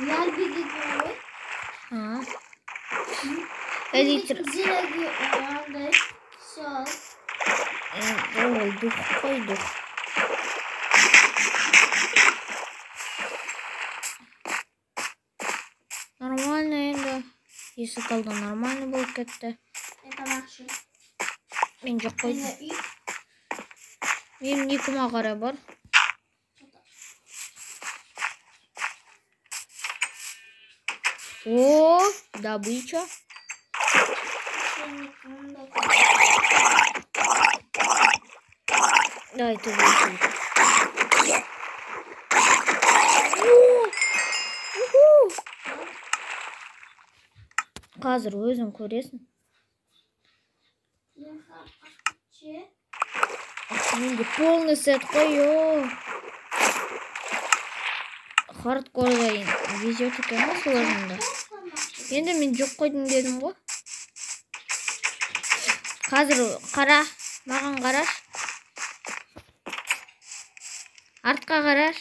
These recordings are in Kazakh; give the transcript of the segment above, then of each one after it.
Yer bilgileri. Ha. Elitr. Ziragi oranday. Sol. Koyduk, koyduk. Нормально енді. Есі қалды нормально болып кетті. Тамақшы. Мен жоқ қойдым. Менің 2 мағара бар. О, добыча. Давайте выйдем. Қазір өзің көресің. Менде полный сет қой. Хардкорда везет екен ғой сложныйда. Енді мен жоқ қойдым дедім ғой. Қазір қара, маған қараш. Артқа қараш.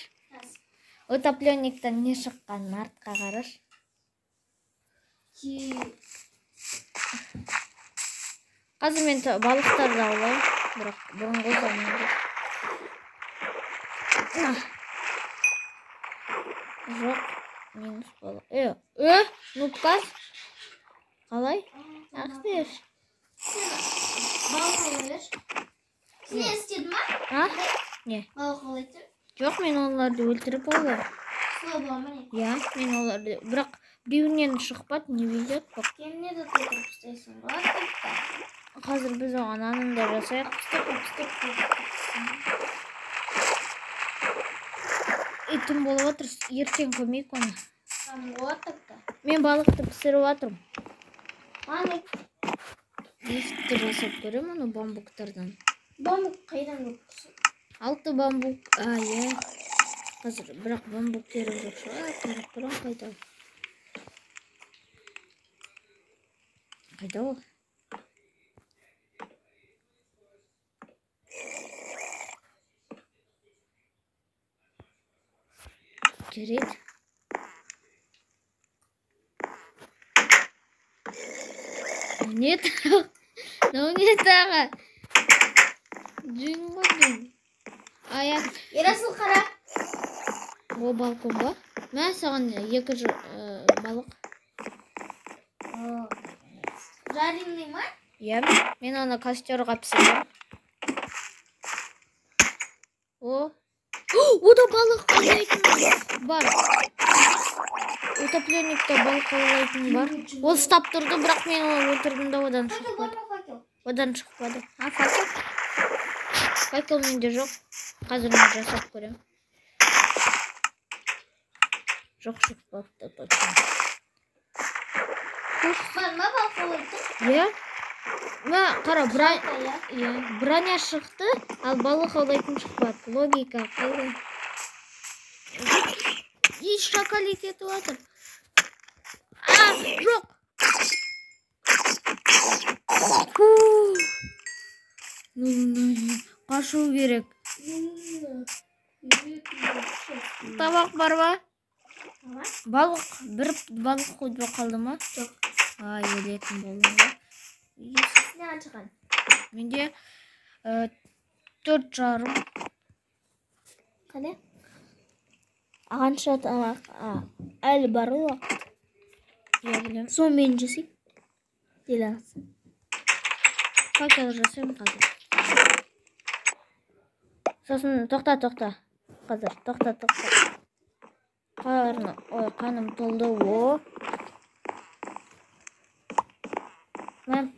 Утопленниктен не шыққанын артқа қараш. Қазір мен балықтарды аулайым. Бірақ бұрынғы заманда. Жоқ, минус балық. Нупказ. Қалай? Ақты еш. Балық алайыр. Сен істедің ма? Не? Балық алайыр. Жоқ, мен оларды өлтіріп олар. Солай бола ма не? Я, мен оларды. Бірақ біреуінен шықпады, не везет. Кеміне де тұрып істейсің ғой. Қазір біз оған анында жасайық. Түн болып отыр, ертең көмейік оны. Мен балықты пісіріп отырмын. Есікті жасап көрем оны бамбуктардан. Бамбук қайдан көріпсің? 6 бамбук. Иә. Қазір бірақ бамбук керек жоқ шығар. Қарап тұрам қайда. Қайда ол? Керек. Не так? Ну не так. Джингоду. Аяқ. Ерасыл қара. О, балкон ба? Мен саған 2 балық. Жаримный ма? Иә, мен оны костерға пісірем. Ода балық аулайтын бар. Утопленникте балық аулайтын бар. Ол ұстап тұрды, бірақ мен оны өлтірдім да одан шықпады. Одан шықпады. Факел? Факел менде жоқ. Қазір мен жасап көрем. Жоқ шықпапты точно. Бар ма балық аулайтын? Иә. Қара, броня шықты, ал балық аулайтын шықпады. Логика қайда? Еш шакалит етіп отыр. Жоқ. Қашу керек. Табақ бар ба? Балық, бір балық қойды қалды ма? Жоқ. Елетін болдым ба? Не ашқан? Менде 4,5. Қане? Қанша тамақ? Әлі бар уақыт. Я білем. Соны мен жасайын. Делағасын. Факел жасайым қазір. Сосын тоқта. Қазір тоқта. Қаным толды. Мен